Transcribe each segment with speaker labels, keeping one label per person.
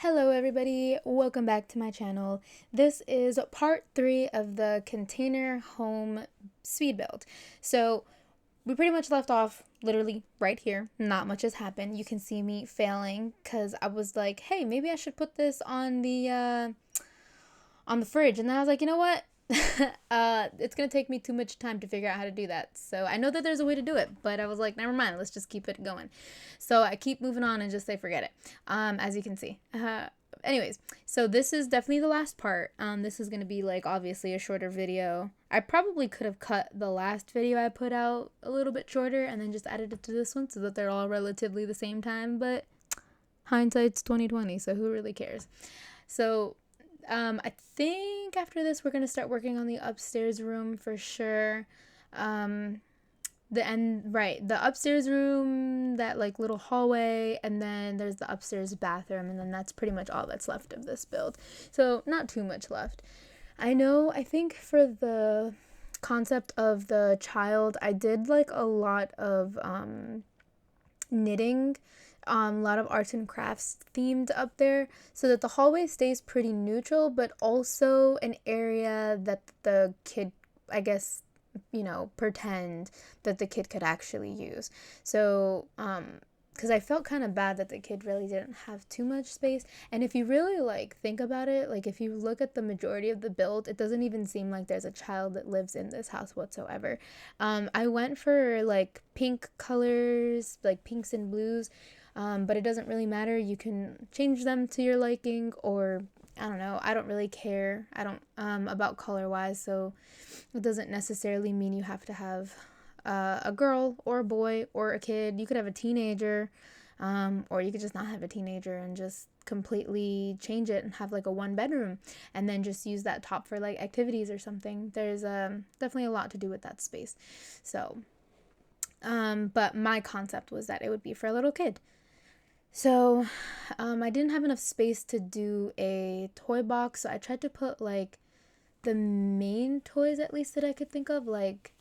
Speaker 1: Hello everybody, welcome back to my channel. This is part 3 of the container home speed build. So we pretty much left off literally right here. Not much has happened. You can see me failing because I was like, hey, maybe I should put this on the fridge. And then I was like, you know what? It's gonna take me too much time to figure out how to do that. So I know that there's a way to do it, but I was like, never mind, let's just keep it going. So I keep moving on and just say forget it. As you can see. Anyways, so this is definitely the last part. This is gonna be like obviously a shorter video. I probably could have cut the last video I put out a little bit shorter and then just added it to this one so that they're all relatively the same time, but hindsight's 2020, so who really cares? So I think after this we're gonna start working on the upstairs room for sure. The upstairs room, that like little hallway, and then there's the upstairs bathroom, and then that's pretty much all that's left of this build. So not too much left. I think for the concept of the child, I did like a lot of knitting, a lot of arts and crafts themed up there, so that the hallway stays pretty neutral, but also an area that the kid, I guess, pretend that the kid could actually use. So, because I felt kind of bad that the kid really didn't have too much space. And if you really like think about it, like if you look at the majority of the build, it doesn't even seem like there's a child that lives in this house whatsoever. I went for like pink colors, like pinks and blues, but it doesn't really matter. You can change them to your liking, or I don't know. I don't really care. I don't about color wise, so it doesn't necessarily mean you have to have a girl or a boy or a kid. You could have a teenager, or you could just not have a teenager and just completely change it and have like a 1 bedroom and then just use that top for like activities or something. There's definitely a lot to do with that space. So, but my concept was that it would be for a little kid. So, I didn't have enough space to do a toy box, so I tried to put like the main toys at least that I could think of, like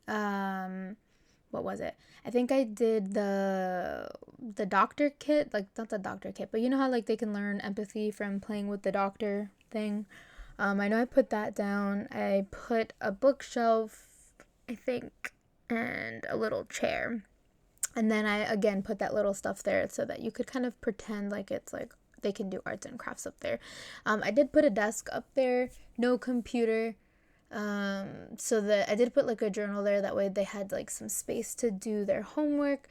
Speaker 1: what was it? I think I did the doctor kit, like not the doctor kit, but you know how like they can learn empathy from playing with the doctor thing. I know I put that down. I put a bookshelf, I think, and a little chair. And then I again put that little stuff there so that you could kind of pretend like it's like they can do arts and crafts up there. I did put a desk up there, no computer. So that I did put like a journal there. That way they had like some space to do their homework.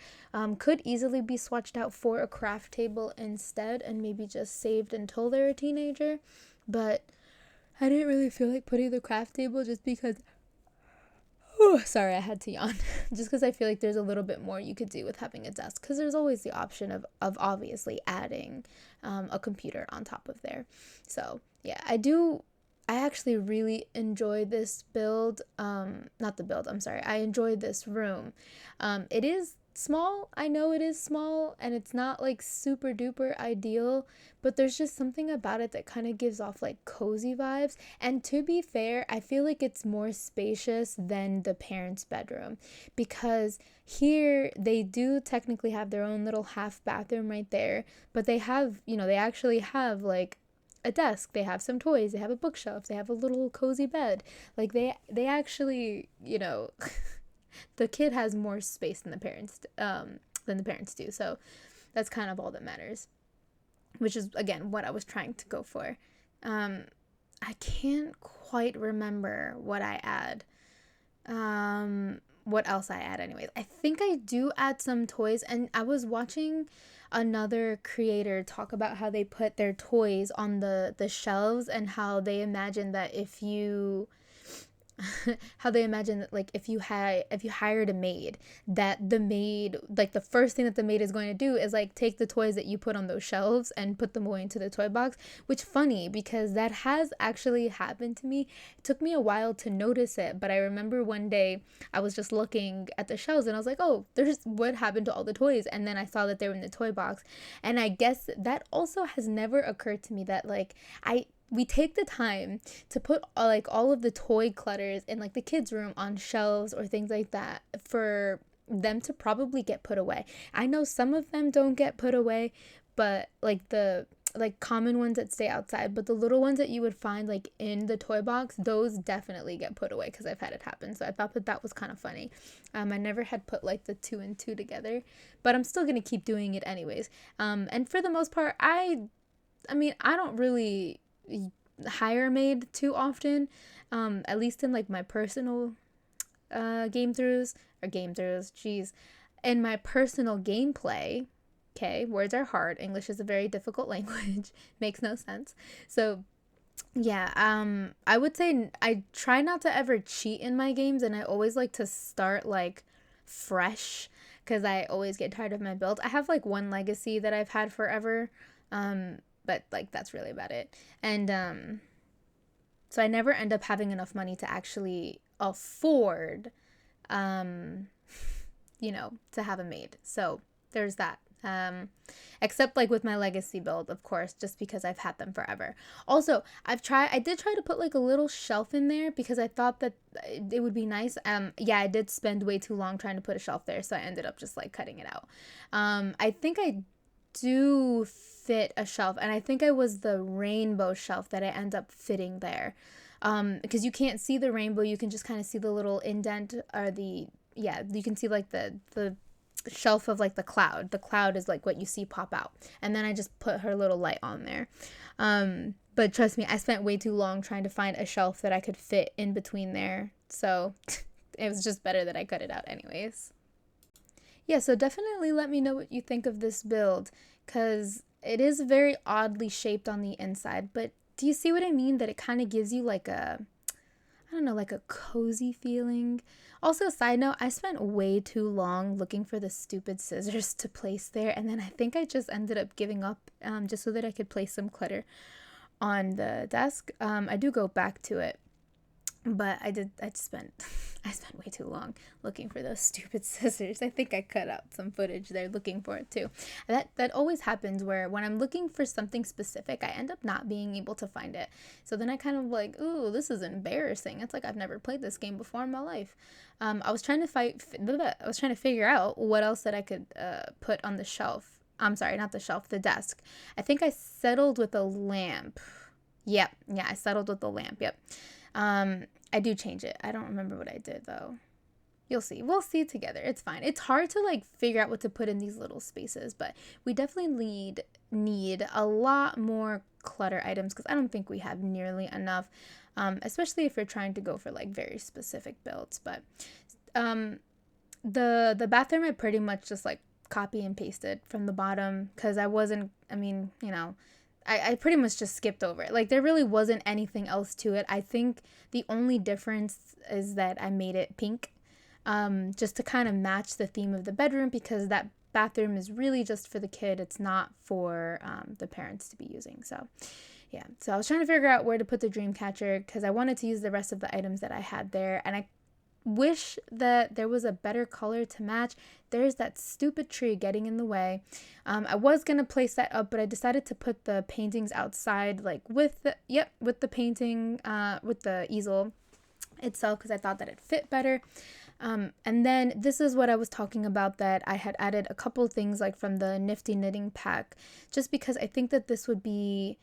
Speaker 1: Could easily be swatched out for a craft table instead and maybe just saved until they're a teenager. But I didn't really feel like putting the craft table just because sorry, I had to yawn. Just because I feel like there's a little bit more you could do with having a desk. Because there's always the option of obviously adding a computer on top of there. So, yeah, I actually really enjoy this build. Not the build, I'm sorry. I enjoyed this room. It is small. I know it is small and it's not like super duper ideal, but there's just something about it that kind of gives off like cozy vibes. And to be fair, I feel like it's more spacious than the parents' bedroom, because here they do technically have their own little half bathroom right there, but they have, they actually have like a desk, they have some toys, they have a bookshelf, they have a little cozy bed. Like they actually, the kid has more space than the parents do. So that's kind of all that matters, which is again what I was trying to go for. I can't quite remember what I add. What else I add anyways. I think I do add some toys, and I was watching another creator talk about how they put their toys on the shelves, and how they imagine that if you how they imagine that like if you hired a maid, that the maid, like the first thing that the maid is going to do is like take the toys that you put on those shelves and put them away into the toy box. Which funny, because that has actually happened to me. It took me a while to notice it, but I remember one day I was just looking at the shelves and I was like, oh, there's what happened to all the toys, and then I saw that they were in the toy box. And I guess that also has never occurred to me that like we take the time to put like all of the toy clutters in like the kids' room on shelves or things like that for them to probably get put away. I know some of them don't get put away, but like the like common ones that stay outside, but the little ones that you would find like in the toy box, those definitely get put away because I've had it happen. So I thought that that was kind of funny. I never had put like the 2 and 2 together, but I'm still gonna keep doing it anyways. And for the most part, I mean, I don't really hire a maid too often, at least in like my personal game throughs, jeez, in my personal gameplay. Okay, words are hard. English is a very difficult language. Makes no sense. So yeah, I would say I try not to ever cheat in my games, and I always like to start like fresh because I always get tired of my build. I have like one legacy that I've had forever, but like that's really about it. And so I never end up having enough money to actually afford, to have a maid. So there's that. Except like with my legacy build, of course, just because I've had them forever. Also, I did try to put like a little shelf in there because I thought that it would be nice. Yeah, I did spend way too long trying to put a shelf there, so I ended up just like cutting it out. I think I do fit a shelf, and I think it was the rainbow shelf that I end up fitting there. Because you can't see the rainbow, you can just kind of see the little indent or you can see like the shelf of like the cloud. The cloud is like what you see pop out, and then I just put her little light on there. But trust me, I spent way too long trying to find a shelf that I could fit in between there, so it was just better that I cut it out anyways. Yeah, so definitely let me know what you think of this build, because it is very oddly shaped on the inside, but do you see what I mean? That it kind of gives you like I don't know, like a cozy feeling. Also, side note, I spent way too long looking for the stupid scissors to place there, and then I think I just ended up giving up just so that I could place some clutter on the desk. I do go back to it, but I spent way too long looking for those stupid scissors. I think I cut out some footage there looking for it too. That always happens where when I'm looking for something specific, I end up not being able to find it. So then I kind of like, ooh, this is embarrassing. It's like I've never played this game before in my life. I was trying to figure out what else that I could put on the shelf. I'm sorry, not the shelf, the desk. I think I settled with a lamp. Yep, yeah, I settled with the lamp. Yep. I do change it. I don't remember what I did though. You'll see. We'll see together. It's fine. It's hard to like figure out what to put in these little spaces, but we definitely need a lot more clutter items because I don't think we have nearly enough, especially if you're trying to go for like very specific builds. But the bathroom I pretty much just like copy and pasted from the bottom because I pretty much just skipped over it. Like, there really wasn't anything else to it. I think the only difference is that I made it pink, just to kind of match the theme of the bedroom, because that bathroom is really just for the kid. It's not for the parents to be using. So, yeah. So I was trying to figure out where to put the dream catcher because I wanted to use the rest of the items that I had there. And I wish that there was a better color to match. There's that stupid tree getting in the way. I was gonna place that up, but I decided to put the paintings outside, like with the painting, with the easel itself, because I thought that it fit better. And then this is what I was talking about, that I had added a couple things like from the Nifty Knitting pack, just because I think that this would be,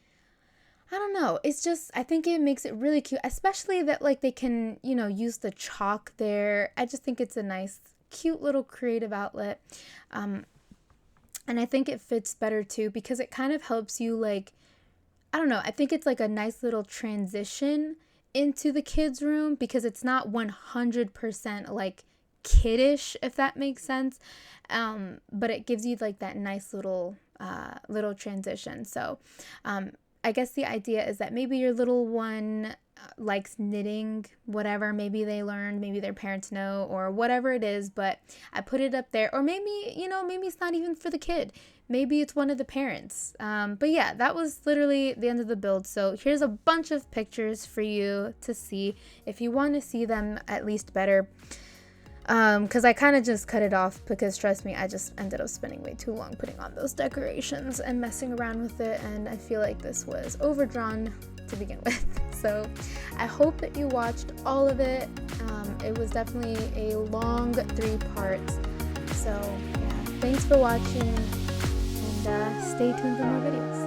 Speaker 1: I don't know. It's just, I think it makes it really cute, especially that like they can, use the chalk there. I just think it's a nice, cute little creative outlet. And I think it fits better too because it kind of helps you like, I don't know. I think it's like a nice little transition into the kids' room because it's not 100% like kiddish, if that makes sense. But it gives you like that nice little transition. So, I guess the idea is that maybe your little one likes knitting, whatever. Maybe they learned, maybe their parents know, or whatever it is. But I put it up there. Or maybe, maybe it's not even for the kid. Maybe it's one of the parents. But yeah, that was literally the end of the build. So here's a bunch of pictures for you to see if you want to see them at least better. Because I kind of just cut it off because, trust me, I just ended up spending way too long putting on those decorations and messing around with it, and I feel like this was overdrawn to begin with. So I hope that you watched all of it. It was definitely a long 3 parts. So yeah, thanks for watching, and and stay tuned for more videos.